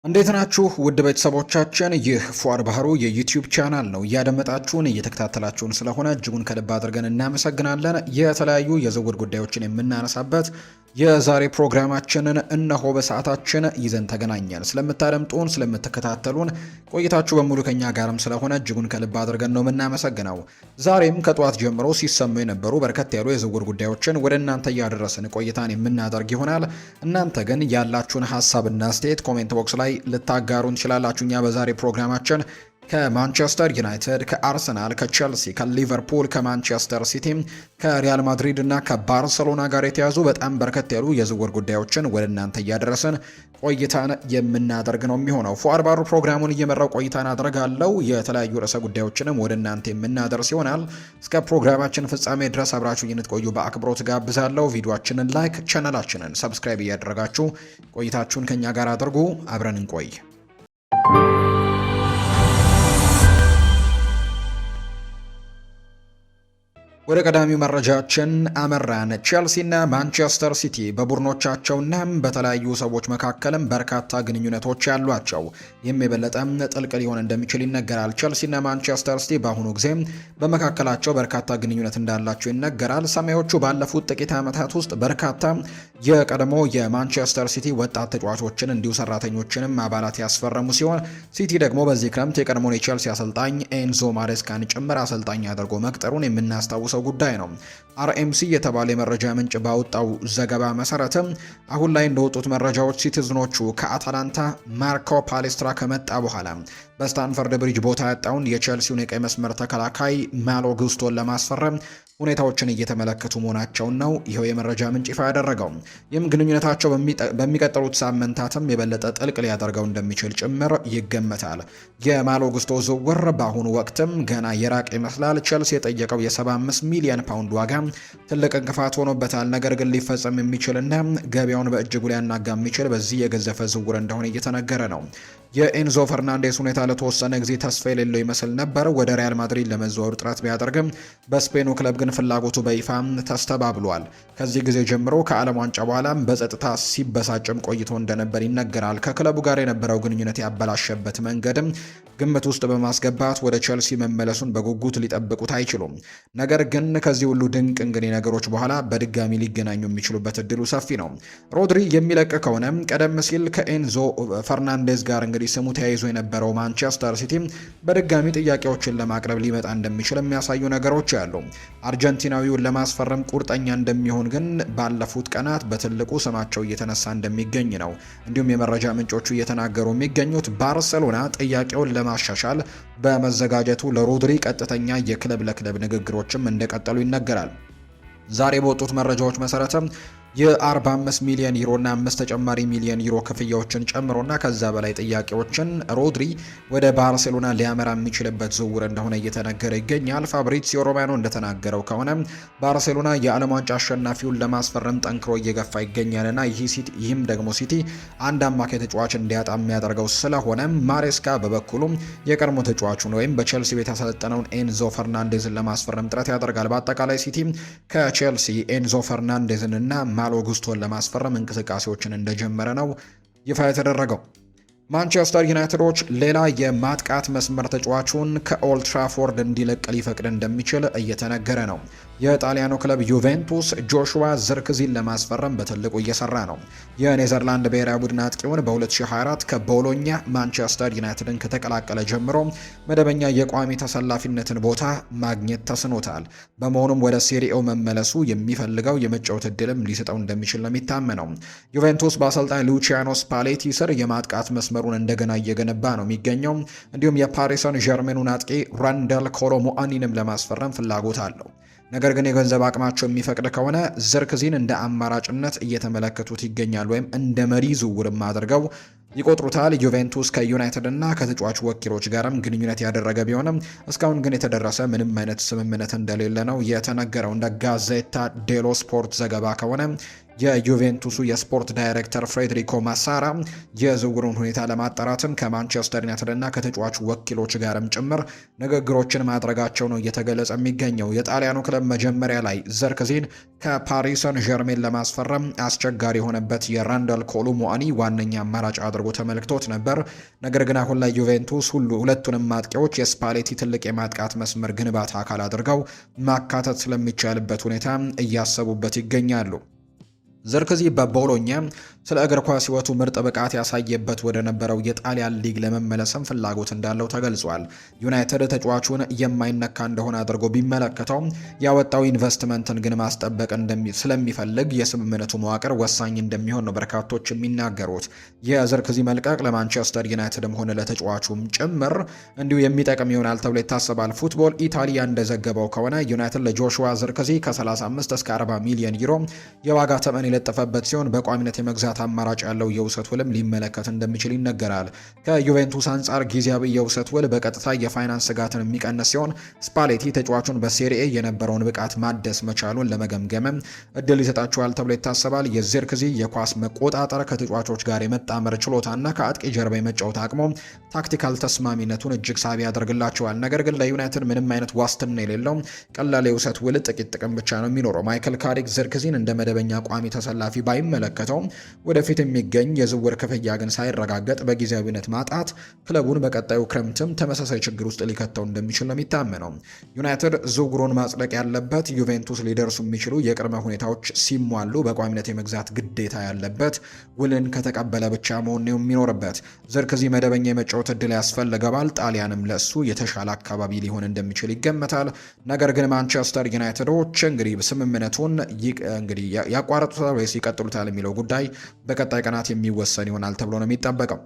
እንዴት ናችሁ ውድ ቤተሰቦቻችን? ይህ ፉአድ ባህሩ የዩቲዩብ ቻናል ነው። እያደመጣችሁን እየተከታተላችሁን ስለሆነ እጅጉን ከልብ አድርገን እናመሰግናለን። የተለያዩ የዝውውር ጉዳዮችን የምናነሳበት የዛሬ ፕሮግራማችንን እነሆ በሰዓታችን ይዘን ተገናኘን። ስለምታደምጡን፣ ስለምትከታተሉን ቆይታችሁ በሙሉ ከኛ ጋርም ስለሆነ እጅጉን ከልብ አድርገን ነው የምናመሰግነው። ዛሬም ከጠዋት ጀምሮ ሲሰሙ የነበሩ በርከት ያሉ የዝውውር ጉዳዮችን ወደ እናንተ እያደረስን ቆይታን የምናደርግ ይሆናል። እናንተ ግን ያላችሁን ሀሳብና አስተያየት ኮሜንት ቦክስ ላይ ልታጋሩን ትችላላችሁ። እኛ በዛሬ ፕሮግራማችን ከማንቸስተር ዩናይትድ፣ ከአርሰናል፣ ከቼልሲ፣ ከሊቨርፑል፣ ከማንቸስተር ሲቲ፣ ከሪያል ማድሪድ እና ከባርሰሎና ጋር የተያዙ በጣም በርከት ያሉ የዝውውር ጉዳዮችን ወደ እናንተ እያደረስን ቆይታን የምናደርግ ነው የሚሆነው። ፉአድ ባሩ ፕሮግራሙን እየመራው ቆይታን አደርጋለሁ። የተለያዩ ርዕሰ ጉዳዮችንም ወደ እናንተ የምናደርስ ይሆናል። እስከ ፕሮግራማችን ፍጻሜ ድረስ አብራችሁ እንድትቆዩ በአክብሮት ጋብዛለሁ። ቪዲዮአችንን ላይክ፣ ቻናላችንን ሰብስክራይብ እያደረጋችሁ ቆይታችሁን ከኛ ጋር አድርጉ። አብረን እንቆይ። ወደ ቀዳሚው መረጃችን አመራን። ቼልሲና ማንቸስተር ሲቲ በቡድኖቻቸውና በተለያዩ ሰዎች መካከልም በርካታ ግንኙነቶች ያሏቸው፣ ይህም የበለጠ ጥልቅ ሊሆን እንደሚችል ይነገራል። ቼልሲና ማንቸስተር ሲቲ በአሁኑ ጊዜ በመካከላቸው በርካታ ግንኙነት እንዳላቸው ይነገራል። ሰማዮቹ ባለፉት ጥቂት ዓመታት ውስጥ በርካታ የቀድሞ የማንቸስተር ሲቲ ወጣት ተጫዋቾችን እንዲሁ ሰራተኞችንም አባላት ያስፈረሙ ሲሆን ሲቲ ደግሞ በዚህ ክረምት የቀድሞውን የቼልሲ አሰልጣኝ ኤንዞ ማሬስካን ጭምር አሰልጣኝ አድርጎ መቅጠሩን የምናስታውሰው ጉዳይ ነው። አርኤምሲ የተባለ የመረጃ ምንጭ ባወጣው ዘገባ መሰረትም አሁን ላይ እንደወጡት መረጃዎች ሲቲዝኖቹ ከአታላንታ ማርኮ ፓሌስትራ ከመጣ በኋላ በስታንፈርድ ብሪጅ ቦታ ያጣውን የቼልሲውን የቀይ መስመር ተከላካይ ማሎ ጉስቶን ለማስፈረም ሁኔታዎችን እየተመለከቱ መሆናቸውን ነው ይኸው የመረጃ ምንጭ ይፋ ያደረገው። ይህም ግንኙነታቸው በሚቀጥሉት ሳምንታትም የበለጠ ጥልቅ ሊያደርገው እንደሚችል ጭምር ይገመታል። የማሎ ጉስቶ ዝውውር በአሁኑ ወቅትም ገና የራቅ ይመስላል። ቼልሲ የጠየቀው የ75 ሚሊዮን ፓውንድ ዋጋ ትልቅ እንቅፋት ሆኖበታል። ነገር ግን ሊፈጸም የሚችልና ገበያውን በእጅጉ ሊያናጋ የሚችል በዚህ የገዘፈ ዝውውር እንደሆነ እየተነገረ ነው። የኤንዞ ፈርናንዴስ ሁኔታ ለተወሰነ ጊዜ ተስፋ የሌለው ይመስል ነበር። ወደ ሪያል ማድሪድ ለመዘዋወር ጥረት ቢያደርግም በስፔኑ ክለብ ግን ፍላጎቱ በይፋ ተስተባብሏል። ከዚህ ጊዜ ጀምሮ ከዓለም ዋንጫ በኋላም በጸጥታ ሲበሳጭም ቆይቶ እንደነበር ይነገራል። ከክለቡ ጋር የነበረው ግንኙነት ያበላሸበት መንገድም ግምት ውስጥ በማስገባት ወደ ቼልሲ መመለሱን በጉጉት ሊጠብቁት አይችሉም። ነገር ግን ከዚህ ሁሉ ድንቅ እንግዲህ ነገሮች በኋላ በድጋሚ ሊገናኙ የሚችሉበት እድሉ ሰፊ ነው። ሮድሪ የሚለቅ ከሆነ ቀደም ሲል ከኤንዞ ፈርናንዴዝ ጋር እንግዲህ ስሙ ተያይዞ የነበረው ማንቸስተር ሲቲ በድጋሚ ጥያቄዎችን ለማቅረብ ሊመጣ እንደሚችል የሚያሳዩ ነገሮች አሉ። አርጀንቲናዊውን ለማስፈረም ቁርጠኛ እንደሚሆን ግን ባለፉት ቀናት በትልቁ ስማቸው እየተነሳ እንደሚገኝ ነው እንዲሁም የመረጃ ምንጮቹ እየተናገሩ የሚገኙት። ባርሴሎና ጥያቄውን ለማሻሻል በመዘጋጀቱ ለሮድሪ ቀጥተኛ የክለብ ለክለብ ንግግሮችም እንደቀጠሉ ይነገራል። ዛሬ በወጡት መረጃዎች መሰረትም የ45 ሚሊዮን ዩሮ እና 5 ተጨማሪ ሚሊዮን ዩሮ ክፍያዎችን ጨምሮና ከዛ በላይ ጥያቄዎችን ሮድሪ ወደ ባርሴሎና ሊያመራ የሚችልበት ዝውውር እንደሆነ እየተነገረ ይገኛል። ፋብሪዚዮ ሮማኖ እንደተናገረው ከሆነ ባርሴሎና የዓለም ዋንጫ አሸናፊውን ለማስፈረም ጠንክሮ እየገፋ ይገኛልና ይህም ደግሞ ሲቲ አንድ አማካይ ተጫዋች እንዲያጣ የሚያደርገው ስለሆነ ማሬስካ በበኩሉ የቀድሞ ተጫዋቹን ወይም በቼልሲ ቤት ያሰለጠነውን ኤንዞ ፈርናንዴዝን ለማስፈረም ጥረት ያደርጋል። በአጠቃላይ ሲቲ ከቼልሲ ኤንዞ ፈርናንዴዝን እና ማሎ ጉስቶን ለማስፈረም እንቅስቃሴዎችን እንደጀመረ ነው ይፋ የተደረገው። ማንቸስተር ዩናይትዶች ሌላ የማጥቃት መስመር ተጫዋቹን ከኦልድ ትራፎርድ እንዲለቅ ሊፈቅድ እንደሚችል እየተነገረ ነው። የጣሊያኑ ክለብ ዩቬንቱስ ጆሹዋ ዝርክዚን ለማስፈረም በትልቁ እየሰራ ነው። የኔዘርላንድ ብሔራዊ ቡድን አጥቂውን በ2024 ከቦሎኛ ማንቸስተር ዩናይትድን ከተቀላቀለ ጀምሮ መደበኛ የቋሚ ተሰላፊነትን ቦታ ማግኘት ተስኖታል። በመሆኑም ወደ ሴሪኤው መመለሱ የሚፈልገው የመጫወት እድልም ሊሰጠው እንደሚችል ነው የሚታመነው። ዩቬንቱስ በአሰልጣኝ ሉቺያኖ ስፓሌቲ ስር የማጥቃት መስመሩን እንደገና እየገነባ ነው የሚገኘው። እንዲሁም የፓሪስ ሰን ዠርሜኑን አጥቂ ራንደል ኮሎ ሙአኒንም ለማስፈረም ፍላጎት አለው። ነገር ግን የገንዘብ አቅማቸው የሚፈቅድ ከሆነ ዝርክዚን እንደ አማራጭነት እየተመለከቱት ይገኛል፣ ወይም እንደ መሪ ዝውውርም አድርገው ይቆጥሩታል። ዩቬንቱስ ከዩናይትድ እና ከተጫዋች ወኪሎች ጋርም ግንኙነት ያደረገ ቢሆንም እስካሁን ግን የተደረሰ ምንም አይነት ስምምነት እንደሌለ ነው የተነገረው። እንደ ጋዜታ ዴሎ ስፖርት ዘገባ ከሆነ የዩቬንቱሱ የስፖርት ዳይሬክተር ፍሬድሪኮ ማሳራ የዝውውሩን ሁኔታ ለማጣራትም ከማንቸስተር ዩናይትድ እና ከተጫዋቹ ወኪሎች ጋርም ጭምር ንግግሮችን ማድረጋቸው ነው እየተገለጸ የሚገኘው። የጣሊያኑ ክለብ መጀመሪያ ላይ ዘርክዚን ከፓሪስ ሰን ዠርሜን ለማስፈረም አስቸጋሪ የሆነበት የራንዳል ኮሉ ሞአኒ ዋነኛ አማራጭ አድርጎ ተመልክቶት ነበር። ነገር ግን አሁን ላይ ዩቬንቱስ ሁለቱንም ማጥቂዎች የስፓሌቲ ትልቅ የማጥቃት መስመር ግንባታ አካል አድርገው ማካተት ስለሚቻልበት ሁኔታ እያሰቡበት ይገኛሉ። ዘርክዚ በቦሎኛ ስለ እግር ኳስ ሕይወቱ ምርጥ ብቃት ያሳየበት ወደ ነበረው የጣሊያን ሊግ ለመመለስም ፍላጎት እንዳለው ተገልጿል። ዩናይትድ ተጫዋቹን የማይነካ እንደሆነ አድርጎ ቢመለከተው ያወጣው ኢንቨስትመንትን ግን ማስጠበቅ ስለሚፈልግ የስምምነቱ መዋቅር ወሳኝ እንደሚሆን ነው በርካቶች የሚናገሩት። የዘርክዚ መልቀቅ ለማንቸስተር ዩናይትድም ሆነ ለተጫዋቹም ጭምር እንዲሁ የሚጠቅም ይሆናል ተብሎ ይታሰባል። ፉትቦል ኢታሊያ እንደዘገበው ከሆነ ዩናይትድ ለጆሹዋ ዘርክዚ ከ35 እስከ 40 ሚሊዮን ዩሮ የዋጋ ተመን የለጠፈበት ሲሆን በቋሚነት የመግዛት አማራጭ ያለው የውሰት ውልም ሊመለከት እንደሚችል ይነገራል። ከዩቬንቱስ አንጻር ጊዜያዊ የውሰት ውል በቀጥታ የፋይናንስ ስጋትን የሚቀንስ ሲሆን ስፓሌቲ ተጫዋቹን በሴሪኤ የነበረውን ብቃት ማደስ መቻሉን ለመገምገም እድል ይሰጣቸዋል ተብሎ ይታሰባል። የዘርክዚ የኳስ መቆጣጠር ከተጫዋቾች ጋር የመጣመር ችሎታና ከአጥቂ ጀርባ የመጫወት አቅሙ ታክቲካል ተስማሚነቱን እጅግ ሳቢ ያደርግላቸዋል። ነገር ግን ለዩናይትድ ምንም አይነት ዋስትና የሌለው ቀላል የውሰት ውል ጥቂት ጥቅም ብቻ ነው የሚኖረው። ማይክል ካሪክ ዘርክዚን እንደ መደበኛ ቋሚ ተሰላፊ ባይመለከተውም ወደፊት የሚገኝ የዝውውር ክፍያ ግን ሳይረጋገጥ በጊዜያዊነት ማጣት ክለቡን በቀጣዩ ክረምትም ተመሳሳይ ችግር ውስጥ ሊከተው እንደሚችል ነው የሚታመነው። ዩናይትድ ዝውውሩን ማጽደቅ ያለበት ዩቬንቱስ ሊደርሱ የሚችሉ የቅድመ ሁኔታዎች ሲሟሉ በቋሚነት የመግዛት ግዴታ ያለበት ውልን ከተቀበለ ብቻ መሆን ነው የሚኖርበት። ዘርክዚ መደበኛ የመጫወት እድል ያስፈልገዋል። ጣሊያንም ለሱ የተሻለ አካባቢ ሊሆን እንደሚችል ይገመታል። ነገር ግን ማንቸስተር ዩናይትዶች እንግዲህ ስምምነቱን ያቋረጡታል ወይስ ይቀጥሉታል የሚለው ጉዳይ በቀጣይ ቀናት የሚወሰን ይሆናል ተብሎ ነው የሚጠበቀው።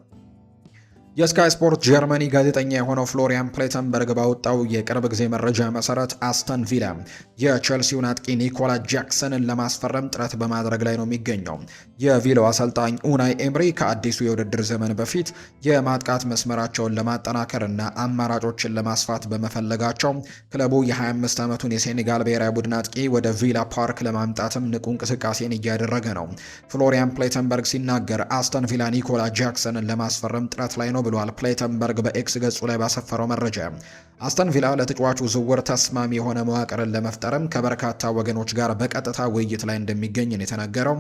የስካይ ስፖርት ጀርመኒ ጋዜጠኛ የሆነው ፍሎሪያን ፕሌተንበርግ ባወጣው የቅርብ ጊዜ መረጃ መሰረት አስተን ቪላ የቼልሲውን አጥቂ ኒኮላ ጃክሰንን ለማስፈረም ጥረት በማድረግ ላይ ነው የሚገኘው። የቪላው አሰልጣኝ ኡናይ ኤምሪ ከአዲሱ የውድድር ዘመን በፊት የማጥቃት መስመራቸውን ለማጠናከር እና አማራጮችን ለማስፋት በመፈለጋቸው ክለቡ የ25 ዓመቱን የሴኔጋል ብሔራዊ ቡድን አጥቂ ወደ ቪላ ፓርክ ለማምጣትም ንቁ እንቅስቃሴን እያደረገ ነው። ፍሎሪያን ፕሌተንበርግ ሲናገር አስተን ቪላ ኒኮላ ጃክሰንን ለማስፈረም ጥረት ላይ ነው ብሏል። ፕሌተንበርግ በኤክስ ገጹ ላይ ባሰፈረው መረጃ አስተን ቪላ ለተጫዋቹ ዝውውር ተስማሚ የሆነ መዋቅርን ለመፍጠርም ከበርካታ ወገኖች ጋር በቀጥታ ውይይት ላይ እንደሚገኝ ነው የተነገረው።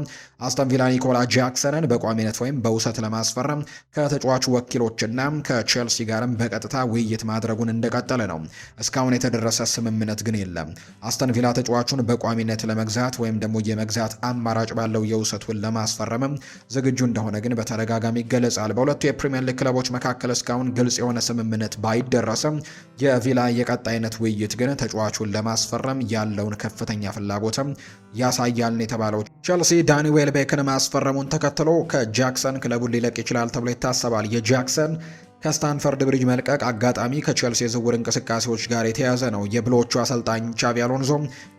አስተን ቪላ ኒኮላ ጃክሰንን በቋሚነት ወይም በውሰት ለማስፈረም ከተጫዋቹ ወኪሎችና ከቼልሲ ጋርም በቀጥታ ውይይት ማድረጉን እንደቀጠለ ነው። እስካሁን የተደረሰ ስምምነት ግን የለም። አስተን ቪላ ተጫዋቹን በቋሚነት ለመግዛት ወይም ደግሞ የመግዛት አማራጭ ባለው የውሰት ውል ለማስፈረምም ዝግጁ እንደሆነ ግን በተደጋጋሚ ይገለጻል። በሁለቱ የፕሪሚየር ሊግ ክለቦች መካከል እስካሁን ግልጽ የሆነ ስምምነት ባይደረስም የቪላ የቀጣይነት ውይይት ግን ተጫዋቹን ለማስፈረም ያለውን ከፍተኛ ፍላጎትም ያሳያል ነው የተባለው። ቸልሲ ዳኒ ዌልቤክን ማስፈረሙን ተከትሎ ከጃክሰን ክለቡን ሊለቅ ይችላል ተብሎ ይታሰባል። የጃክሰን ከስታንፈርድ ብሪጅ መልቀቅ አጋጣሚ ከቼልሲ የዝውውር እንቅስቃሴዎች ጋር የተያዘ ነው። የብሎቹ አሰልጣኝ ቻቪ አሎንዞ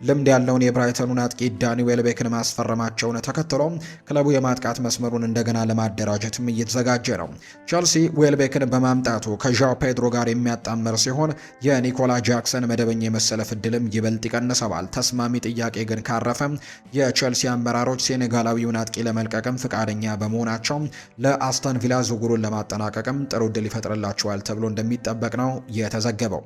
ልምድ ያለውን የብራይተኑን አጥቂ ዳኒ ዌልቤክን ማስፈረማቸውን ተከትሎ ክለቡ የማጥቃት መስመሩን እንደገና ለማደራጀትም እየተዘጋጀ ነው። ቼልሲ ዌልቤክን በማምጣቱ ከዣው ፔድሮ ጋር የሚያጣመር ሲሆን የኒኮላ ጃክሰን መደበኛ የመሰለፍ ዕድልም ይበልጥ ይቀንሰዋል። ተስማሚ ጥያቄ ግን ካረፈ የቼልሲ አመራሮች ሴኔጋላዊውን አጥቂ ለመልቀቅም ፍቃደኛ በመሆናቸው ለአስተን ቪላ ዝውውሩን ለማጠናቀቅም ጥሩ ዕድል ይፈጥርላቸዋል ተብሎ እንደሚጠበቅ ነው የተዘገበው።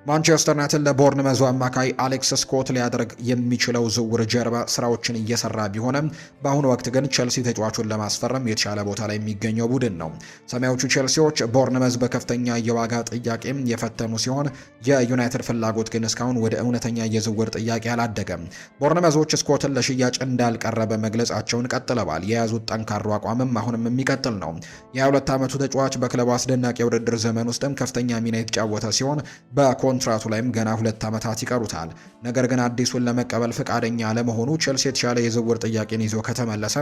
ማንቸስተር ዩናይትድ ለቦርንመዙ አማካይ አሌክስ ስኮት ሊያደርግ የሚችለው ዝውውር ጀርባ ስራዎችን እየሰራ ቢሆንም በአሁኑ ወቅት ግን ቼልሲ ተጫዋቹን ለማስፈረም የተሻለ ቦታ ላይ የሚገኘው ቡድን ነው። ሰማያዊዎቹ ቼልሲዎች ቦርንመዝ በከፍተኛ የዋጋ ጥያቄም የፈተኑ ሲሆን የዩናይትድ ፍላጎት ግን እስካሁን ወደ እውነተኛ የዝውውር ጥያቄ አላደገም። ቦርንመዞች ስኮትን ለሽያጭ እንዳልቀረበ መግለጻቸውን ቀጥለዋል። የያዙት ጠንካራ አቋምም አሁንም የሚቀጥል ነው። የ22 ዓመቱ ተጫዋች በክለቡ አስደናቂ የውድድር ዘመን ውስጥም ከፍተኛ ሚና የተጫወተ ሲሆን ኮንትራቱ ላይም ገና 2 ዓመታት ይቀሩታል። ነገር ግን አዲሱን ለመቀበል ፈቃደኛ አለመሆኑ ቼልሲ የተሻለ የዝውውር ጥያቄን ይዞ ከተመለሰ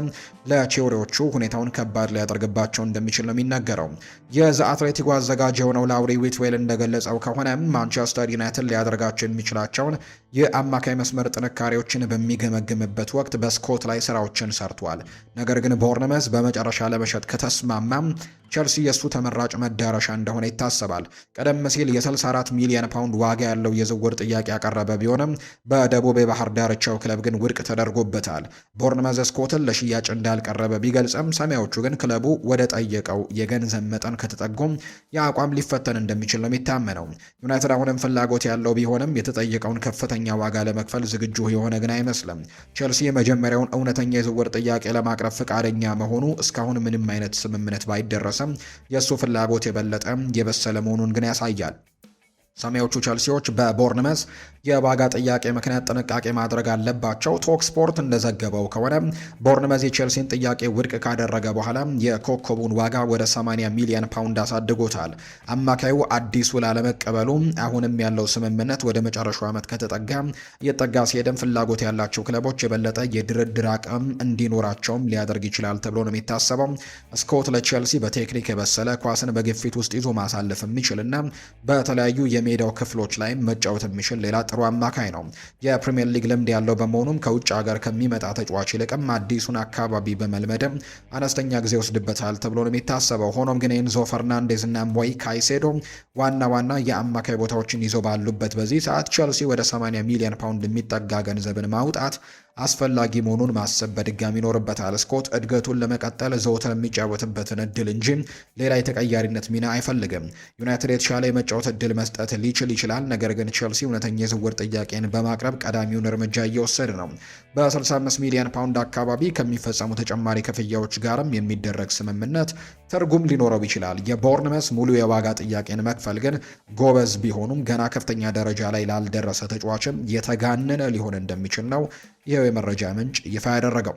ለቼልሲዎቹ ሁኔታውን ከባድ ሊያደርግባቸው እንደሚችል ነው የሚነገረው። የዘ አትሌቲኮ አዘጋጅ የሆነው ላውሪ ዊትዌል እንደገለጸው ከሆነ ማንቸስተር ዩናይትድ ሊያደርጋቸው የሚችላቸውን የአማካይ መስመር ጥንካሬዎችን በሚገመግምበት ወቅት በስኮት ላይ ስራዎችን ሰርቷል። ነገር ግን ቦርንመዝ በመጨረሻ ለመሸጥ ከተስማማም ቸልሲ የእሱ ተመራጭ መዳረሻ እንደሆነ ይታሰባል። ቀደም ሲል የ64 ሚሊዮን ፓውንድ ዋጋ ያለው የዝውውር ጥያቄ ያቀረበ ቢሆንም በደቡብ የባህር ዳርቻው ክለብ ግን ውድቅ ተደርጎበታል። ቦርንመዝ ስኮትን ለሽያጭ እንዳልቀረበ ቢገልጽም ሰማያዎቹ ግን ክለቡ ወደ ጠየቀው የገንዘብ መጠን ከተጠጉም የአቋም ሊፈተን እንደሚችል ነው የሚታመነው። ዩናይትድ አሁንም ፍላጎት ያለው ቢሆንም የተጠየቀውን ከፍተኛ ዋጋ ለመክፈል ዝግጁ የሆነ ግን አይመስልም። ቸልሲ የመጀመሪያውን እውነተኛ የዝውውር ጥያቄ ለማቅረብ ፈቃደኛ መሆኑ እስካሁን ምንም አይነት ስምምነት ባይደረስ የእሱ ፍላጎት የበለጠ የበሰለ መሆኑን ግን ያሳያል። ሰማያዊዎቹ ቸልሲዎች በቦርንመዝ የዋጋ ጥያቄ ምክንያት ጥንቃቄ ማድረግ አለባቸው። ቶክ ስፖርት እንደዘገበው ከሆነ ቦርንመዝ የቼልሲን ጥያቄ ውድቅ ካደረገ በኋላ የኮከቡን ዋጋ ወደ 80 ሚሊዮን ፓውንድ አሳድጎታል። አማካዩ አዲሱ ላለመቀበሉ አሁንም ያለው ስምምነት ወደ መጨረሻው ዓመት እየጠጋ ሲሄድም ፍላጎት ያላቸው ክለቦች የበለጠ የድርድር አቅም እንዲኖራቸውም ሊያደርግ ይችላል ተብሎ ነው የሚታሰበው። ስኮት ለቼልሲ በቴክኒክ የበሰለ ኳስን በግፊት ውስጥ ይዞ ማሳለፍ የሚችልና በተለያዩ የሜዳው ክፍሎች ላይ መጫወት የሚችል ሌላ ጥሩ አማካይ ነው። የፕሪሚየር ሊግ ልምድ ያለው በመሆኑም ከውጭ ሀገር ከሚመጣ ተጫዋች ይልቅም አዲሱን አካባቢ በመልመድም አነስተኛ ጊዜ ወስድበታል ተብሎ ነው የሚታሰበው። ሆኖም ግን ኤንዞ ፈርናንዴዝ እና ሞይ ካይሴዶ ዋና የአማካይ ቦታዎችን ይዞ ባሉበት በዚህ ሰዓት ቸልሲ ወደ 80 ሚሊዮን ፓውንድ የሚጠጋ ገንዘብን ማውጣት አስፈላጊ መሆኑን ማሰብ በድጋሚ ይኖርበታል። ስኮት እድገቱን ለመቀጠል ዘውትር የሚጫወትበትን እድል እንጂ ሌላ የተቀያሪነት ሚና አይፈልግም። ዩናይትድ የተሻለ የመጫወት እድል መስጠት ሊችል ይችላል፣ ነገር ግን ቸልሲ እውነተኛ የዝውውር ጥያቄን በማቅረብ ቀዳሚውን እርምጃ እየወሰደ ነው። በ65 ሚሊዮን ፓውንድ አካባቢ ከሚፈጸሙ ተጨማሪ ክፍያዎች ጋርም የሚደረግ ስምምነት ትርጉም ሊኖረው ይችላል። የቦርንመስ ሙሉ የዋጋ ጥያቄን መክፈል ግን ጎበዝ ቢሆኑም ገና ከፍተኛ ደረጃ ላይ ላልደረሰ ተጫዋችም የተጋነነ ሊሆን እንደሚችል ነው ይኸው የመረጃ ምንጭ ይፋ ያደረገው።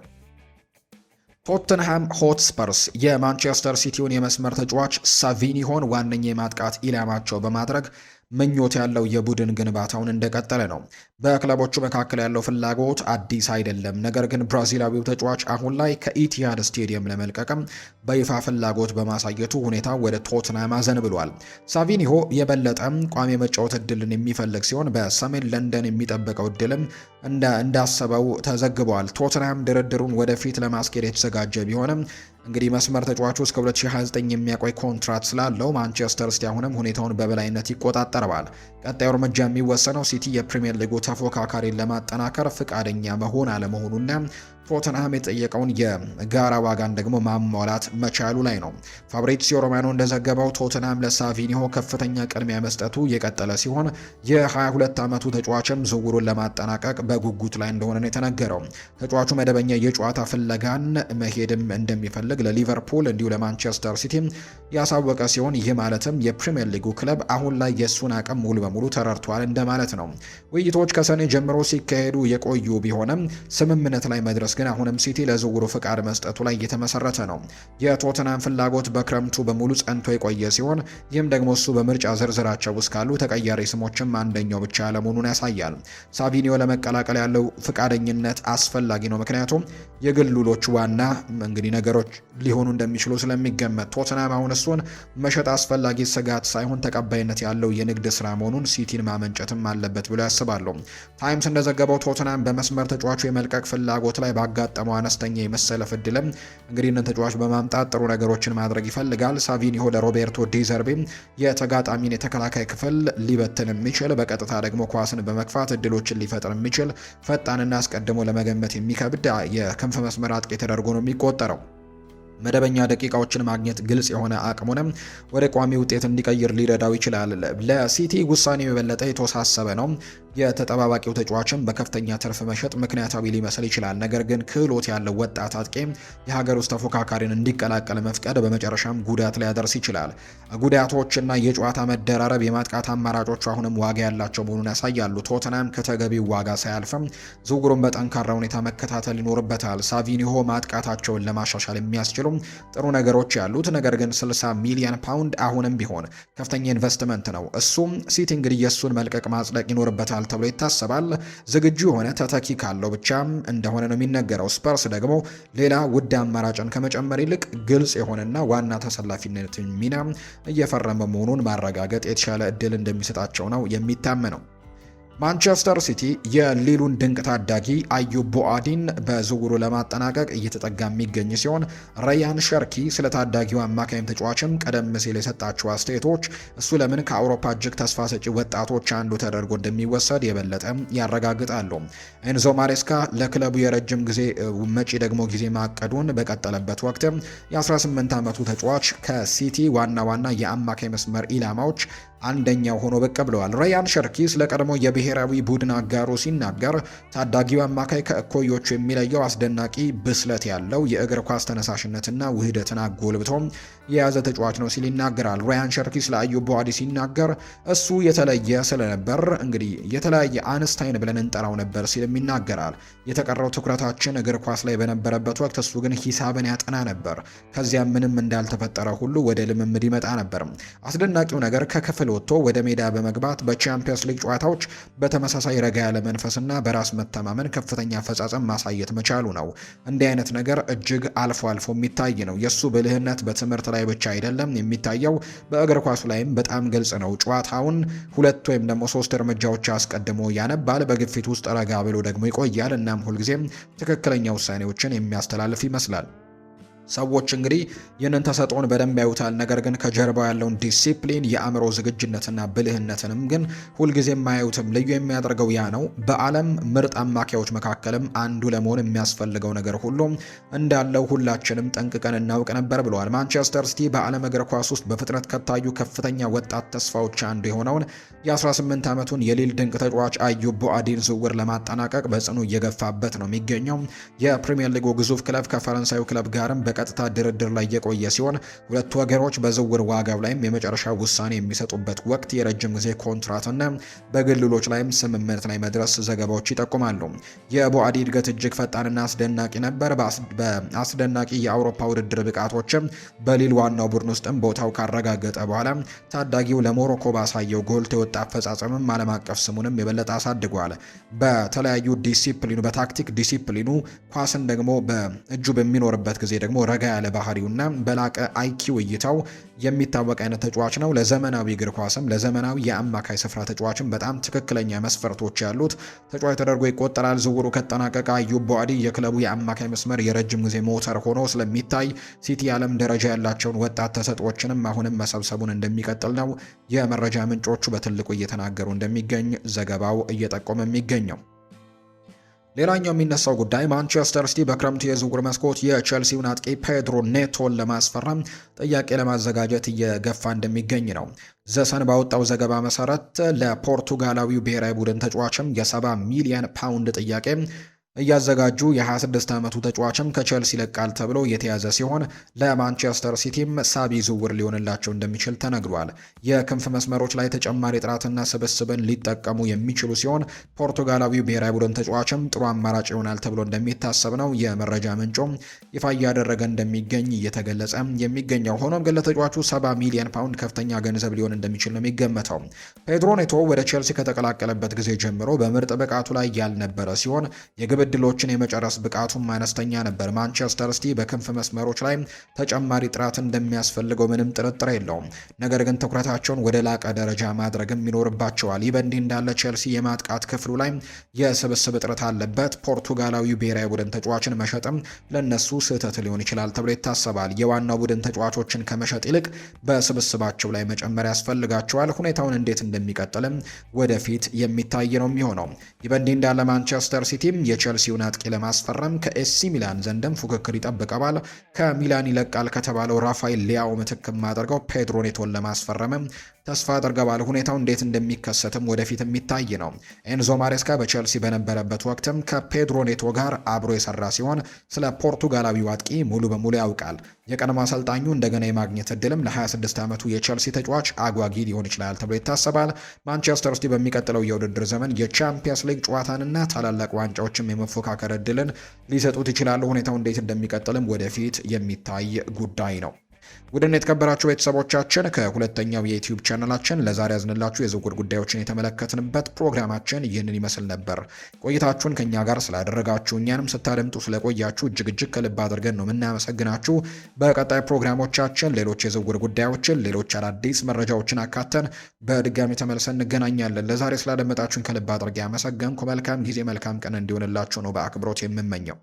ቶተንሃም ሆትስፐርስ የማንቸስተር ሲቲውን የመስመር ተጫዋች ሳቪኒሆን ዋነኛ የማጥቃት ኢላማቸው በማድረግ ምኞት ያለው የቡድን ግንባታውን እንደቀጠለ ነው። በክለቦቹ መካከል ያለው ፍላጎት አዲስ አይደለም። ነገር ግን ብራዚላዊው ተጫዋች አሁን ላይ ከኢቲሃድ ስቴዲየም ለመልቀቅም በይፋ ፍላጎት በማሳየቱ ሁኔታ ወደ ቶትንሃም አዘንብሏል። ሳቪኒሆ የበለጠ ቋሚ የመጫወት እድልን የሚፈልግ ሲሆን በሰሜን ለንደን የሚጠበቀው እድልም እንዳሰበው ተዘግቧል። ቶትንሃም ድርድሩን ወደፊት ለማስኬድ የተዘጋጀ ቢሆንም እንግዲህ መስመር ተጫዋቹ እስከ 2029 የሚያቆይ ኮንትራት ስላለው ማንቸስተር ሲቲ አሁንም ሁኔታውን በበላይነት ይቆጣጠረዋል። ቀጣዩ እርምጃ የሚወሰነው ሲቲ የፕሪሚየር ሊጉ ተፎካካሪን ለማጠናከር ፍቃደኛ መሆን አለመሆኑና ቶተንሃም የጠየቀውን የጋራ ዋጋን ደግሞ ማሟላት መቻሉ ላይ ነው። ፋብሪዚዮ ሮማኖ እንደዘገበው ቶተንሃም ለሳቪኒሆ ከፍተኛ ቅድሚያ መስጠቱ የቀጠለ ሲሆን የ22 ዓመቱ ተጫዋችም ዝውውሩን ለማጠናቀቅ በጉጉት ላይ እንደሆነ ነው የተነገረው። ተጫዋቹ መደበኛ የጨዋታ ፍለጋን መሄድም እንደሚፈልግ ለሊቨርፑል እንዲሁ ለማንቸስተር ሲቲ ያሳወቀ ሲሆን ይህ ማለትም የፕሪሚየር ሊጉ ክለብ አሁን ላይ የእሱን አቅም ሙሉ በሙሉ ተረድቷል እንደማለት ነው። ውይይቶች ከሰኔ ጀምሮ ሲካሄዱ የቆዩ ቢሆንም ስምምነት ላይ መድረስ ግን አሁንም ሲቲ ለዝውውሩ ፍቃድ መስጠቱ ላይ እየተመሰረተ ነው። የቶተንሃም ፍላጎት በክረምቱ በሙሉ ጸንቶ የቆየ ሲሆን ይህም ደግሞ እሱ በምርጫ ዝርዝራቸው ውስጥ ካሉ ተቀያሪ ስሞችም አንደኛው ብቻ ያለመሆኑን ያሳያል። ሳቪኒዮ ለመቀላቀል ያለው ፍቃደኝነት አስፈላጊ ነው፣ ምክንያቱም የግል ውሎች ዋና እንግዲህ ነገሮች ሊሆኑ እንደሚችሉ ስለሚገመት ቶተንሃም አሁን እሱን መሸጥ አስፈላጊ ስጋት ሳይሆን ተቀባይነት ያለው የንግድ ስራ መሆኑን ሲቲን ማመንጨትም አለበት ብሎ ያስባሉ። ታይምስ እንደዘገበው ቶተንሃም በመስመር ተጫዋቹ የመልቀቅ ፍላጎት ላይ ባጋጠመው አነስተኛ የመሰለፍ እድልም እንግዲህ እነን ተጫዋች በማምጣት ጥሩ ነገሮችን ማድረግ ይፈልጋል። ሳቪኒሆ ለሮቤርቶ ዲዘርቢ የተጋጣሚን የተከላካይ ክፍል ሊበትን የሚችል በቀጥታ ደግሞ ኳስን በመግፋት እድሎችን ሊፈጥር የሚችል ፈጣንና አስቀድሞ ለመገመት የሚከብድ የክንፍ መስመር አጥቂ ተደርጎ ነው የሚቆጠረው። መደበኛ ደቂቃዎችን ማግኘት ግልጽ የሆነ አቅሙንም ወደ ቋሚ ውጤት እንዲቀይር ሊረዳው ይችላል። ለሲቲ ውሳኔው የበለጠ የተወሳሰበ ነው። የተጠባባቂው ተጫዋችም በከፍተኛ ትርፍ መሸጥ ምክንያታዊ ሊመስል ይችላል። ነገር ግን ክህሎት ያለው ወጣት አጥቂ የሀገር ውስጥ ተፎካካሪን እንዲቀላቀል መፍቀድ በመጨረሻም ጉዳት ሊያደርስ ይችላል። ጉዳቶችና የጨዋታ መደራረብ የማጥቃት አማራጮቹ አሁንም ዋጋ ያላቸው መሆኑን ያሳያሉ። ቶተንሃም ከተገቢው ዋጋ ሳያልፍም ዝውውሩን በጠንካራ ሁኔታ መከታተል ይኖርበታል። ሳቪኒሆ ማጥቃታቸውን ለማሻሻል የሚያስችሉ ጥሩ ነገሮች ያሉት፣ ነገር ግን 60 ሚሊዮን ፓውንድ አሁንም ቢሆን ከፍተኛ ኢንቨስትመንት ነው። እሱም ሲቲ እንግዲህ የእሱን መልቀቅ ማጽደቅ ይኖርበታል ተብሎ ይታሰባል። ዝግጁ የሆነ ተተኪ ካለው ብቻ እንደሆነ ነው የሚነገረው። ስፐርስ ደግሞ ሌላ ውድ አማራጭን ከመጨመር ይልቅ ግልጽ የሆነና ዋና ተሰላፊነት ሚና እየፈረመ መሆኑን ማረጋገጥ የተሻለ እድል እንደሚሰጣቸው ነው የሚታመነው። ማንቸስተር ሲቲ የሊሉን ድንቅ ታዳጊ አዩብ ቡአዲን በዝውውሩ ለማጠናቀቅ እየተጠጋ የሚገኝ ሲሆን ራያን ሸርኪ ስለ ታዳጊው አማካኝ ተጫዋችም ቀደም ሲል የሰጣቸው አስተያየቶች እሱ ለምን ከአውሮፓ እጅግ ተስፋ ሰጪ ወጣቶች አንዱ ተደርጎ እንደሚወሰድ የበለጠ ያረጋግጣሉ። ኤንዞ ማሬስካ ለክለቡ የረጅም ጊዜ መጪ ደግሞ ጊዜ ማቀዱን በቀጠለበት ወቅት የ18 ዓመቱ ተጫዋች ከሲቲ ዋና የአማካኝ መስመር ኢላማዎች አንደኛው ሆኖ ብቅ ብለዋል። ራያን ሸርኪ ስለ ቀድሞ የብሔራዊ ቡድን አጋሩ ሲናገር ታዳጊው አማካይ ከእኮዮቹ የሚለየው አስደናቂ ብስለት ያለው የእግር ኳስ ተነሳሽነትና ውህደትን አጎልብቶ የያዘ ተጫዋች ነው ሲል ይናገራል። ራያን ሸርኪ ስለ አዩብ ቡአዲ ሲናገር እሱ የተለየ ስለነበር እንግዲህ የተለያየ አንስታይን ብለን እንጠራው ነበር ሲልም ይናገራል። የተቀረው ትኩረታችን እግር ኳስ ላይ በነበረበት ወቅት እሱ ግን ሂሳብን ያጠና ነበር። ከዚያም ምንም እንዳልተፈጠረ ሁሉ ወደ ልምምድ ይመጣ ነበር። አስደናቂው ነገር ከክፍል ወጥቶ ወደ ሜዳ በመግባት በቻምፒየንስ ሊግ ጨዋታዎች በተመሳሳይ ረጋ ያለ መንፈስና በራስ መተማመን ከፍተኛ አፈጻጸም ማሳየት መቻሉ ነው። እንዲህ አይነት ነገር እጅግ አልፎ የሚታይ ነው። የሱ ብልህነት በትምህርት ላይ ብቻ አይደለም የሚታየው፣ በእግር ኳሱ ላይም በጣም ግልጽ ነው። ጨዋታውን 2 ወይም ደግሞ 3 እርምጃዎች አስቀድሞ ያነባል፣ በግፊት ውስጥ ረጋ ብሎ ደግሞ ይቆያል። እናም ሁልጊዜም ትክክለኛ ውሳኔዎችን የሚያስተላልፍ ይመስላል። ሰዎች እንግዲህ ይህንን ተሰጥኦን በደንብ ያዩታል። ነገር ግን ከጀርባው ያለውን ዲሲፕሊን፣ የአእምሮ ዝግጁነትና ብልህነትንም ግን ሁልጊዜም አያዩትም። ልዩ የሚያደርገው ያ ነው። በዓለም ምርጥ አማካዮች መካከልም አንዱ ለመሆን የሚያስፈልገው ነገር ሁሉ እንዳለው ሁላችንም ጠንቅቀን እናውቅ ነበር ብለዋል። ማንቸስተር ሲቲ በዓለም እግር ኳስ ውስጥ በፍጥነት ከታዩ ከፍተኛ ወጣት ተስፋዎች አንዱ የሆነውን የ18 ዓመቱን የሊል ድንቅ ተጫዋች አዩብ ቡአዲን ዝውውር ለማጠናቀቅ በጽኑ እየገፋበት ነው የሚገኘው። የፕሪሚየር ሊጉ ግዙፍ ክለብ ከፈረንሳዩ ክለብ ጋርም ቀጥታ ድርድር ላይ የቆየ ሲሆን ሁለቱ ሀገሮች በዝውውር ዋጋው ላይም የመጨረሻ ውሳኔ የሚሰጡበት ወቅት የረጅም ጊዜ ኮንትራትና በግልሎች ላይም ስምምነት ላይ መድረስ ዘገባዎች ይጠቁማሉ። የቡአዲ እድገት እጅግ ፈጣንና አስደናቂ ነበር። በአስደናቂ የአውሮፓ ውድድር ብቃቶችም በሊል ዋናው ቡድን ውስጥም ቦታው ካረጋገጠ በኋላ ታዳጊው ለሞሮኮ ባሳየው ጎልቶ የወጣ አፈጻጸምም ዓለም አቀፍ ስሙንም የበለጠ አሳድጓል። በተለያዩ ዲሲፕሊኑ በታክቲክ ዲሲፕሊኑ ኳስን ደግሞ በእጁ በሚኖርበት ጊዜ ደግሞ ረጋ ያለ ባህሪውና በላቀ አይኪው እይታው የሚታወቅ አይነት ተጫዋች ነው። ለዘመናዊ እግር ኳስም ለዘመናዊ የአማካይ ስፍራ ተጫዋችም በጣም ትክክለኛ መስፈርቶች ያሉት ተጫዋች ተደርጎ ይቆጠራል። ዝውውሩ ከተጠናቀቀ አዩብ ቡአዲ የክለቡ የአማካይ መስመር የረጅም ጊዜ ሞተር ሆኖ ስለሚታይ ሲቲ የዓለም ደረጃ ያላቸውን ወጣት ተሰጥኦችንም አሁንም መሰብሰቡን እንደሚቀጥል ነው የመረጃ ምንጮቹ በትልቁ እየተናገሩ እንደሚገኝ ዘገባው እየጠቆመ የሚገኘው። ሌላኛው የሚነሳው ጉዳይ ማንቸስተር ሲቲ በክረምቱ የዝውውር መስኮት የቼልሲውን አጥቂ ፔድሮ ኔቶን ለማስፈረም ጥያቄ ለማዘጋጀት እየገፋ እንደሚገኝ ነው። ዘሰን ባወጣው ዘገባ መሰረት ለፖርቱጋላዊው ብሔራዊ ቡድን ተጫዋችም የ70 ሚሊዮን ፓውንድ ጥያቄ እያዘጋጁ የ26 ዓመቱ ተጫዋችም ከቼልሲ ይለቃል ተብሎ የተያዘ ሲሆን ለማንቸስተር ሲቲም ሳቢ ዝውውር ሊሆንላቸው እንደሚችል ተነግሯል። የክንፍ መስመሮች ላይ ተጨማሪ ጥራትና ስብስብን ሊጠቀሙ የሚችሉ ሲሆን ፖርቱጋላዊው ብሔራዊ ቡድን ተጫዋችም ጥሩ አማራጭ ይሆናል ተብሎ እንደሚታሰብ ነው የመረጃ ምንጮም ይፋ እያደረገ እንደሚገኝ እየተገለጸ የሚገኘው። ሆኖም ግን ለተጫዋቹ 70 ሚሊዮን ፓውንድ ከፍተኛ ገንዘብ ሊሆን እንደሚችል ነው የሚገመተው። ፔድሮ ኔቶ ወደ ቼልሲ ከተቀላቀለበት ጊዜ ጀምሮ በምርጥ ብቃቱ ላይ ያልነበረ ሲሆን የግብ ዕድሎችን የመጨረስ ብቃቱም አነስተኛ ነበር። ማንቸስተር ሲቲ በክንፍ መስመሮች ላይ ተጨማሪ ጥራት እንደሚያስፈልገው ምንም ጥርጥር የለውም። ነገር ግን ትኩረታቸውን ወደ ላቀ ደረጃ ማድረግም ይኖርባቸዋል። ይህ በእንዲህ እንዳለ ቼልሲ የማጥቃት ክፍሉ ላይ የስብስብ እጥረት አለበት። ፖርቱጋላዊው ብሔራዊ ቡድን ተጫዋችን መሸጥም ለነሱ ስህተት ሊሆን ይችላል ተብሎ ይታሰባል። የዋናው ቡድን ተጫዋቾችን ከመሸጥ ይልቅ በስብስባቸው ላይ መጨመር ያስፈልጋቸዋል። ሁኔታውን እንዴት እንደሚቀጥልም ወደፊት የሚታይ ነው የሚሆነው። ይህ በእንዲህ እንዳለ ማንቸስተር ሲቲም የቼልሲውን አጥቂ ለማስፈረም ከኤሲ ሚላን ዘንድም ፉክክር ይጠብቀዋል። ከሚላን ይለቃል ከተባለው ራፋኤል ሊያው ምትክም አድርገው ፔድሮ ኔቶን ለማስፈረም ተስፋ አድርገዋል። ሁኔታው እንዴት እንደሚከሰትም ወደፊት የሚታይ ነው። ኤንዞ ማሬስካ በቼልሲ በነበረበት ወቅትም ከፔድሮ ኔቶ ጋር አብሮ የሰራ ሲሆን ስለ ፖርቱጋላዊው አጥቂ ሙሉ በሙሉ ያውቃል። የቀድሞ አሰልጣኙ እንደገና የማግኘት እድልም ለ26 ዓመቱ የቼልሲ ተጫዋች አጓጊ ሊሆን ይችላል ተብሎ ይታሰባል። ማንቸስተር ሲቲ በሚቀጥለው የውድድር ዘመን የቻምፒየንስ ሊግ ጨዋታንና ታላላቅ ዋንጫዎችም የመፎካከር እድልን ሊሰጡት ይችላሉ። ሁኔታው እንዴት እንደሚቀጥልም ወደፊት የሚታይ ጉዳይ ነው። ውድን የተከበራችሁ ቤተሰቦቻችን ከሁለተኛው የዩቲዩብ ቻናላችን ለዛሬ ያዝንላችሁ የዝውውር ጉዳዮችን የተመለከትንበት ፕሮግራማችን ይህንን ይመስል ነበር። ቆይታችሁን ከኛ ጋር ስላደረጋችሁ እኛንም ስታደምጡ ስለቆያችሁ እጅግ ከልብ አድርገን ነው የምናመሰግናችሁ። በቀጣይ ፕሮግራሞቻችን ሌሎች የዝውውር ጉዳዮችን፣ ሌሎች አዳዲስ መረጃዎችን አካተን በድጋሚ ተመልሰን እንገናኛለን። ለዛሬ ስላደመጣችሁን ከልብ አድርጌ አመሰገንኩ። መልካም ጊዜ፣ መልካም ቀን እንዲሆንላችሁ ነው በአክብሮት የምመኘው።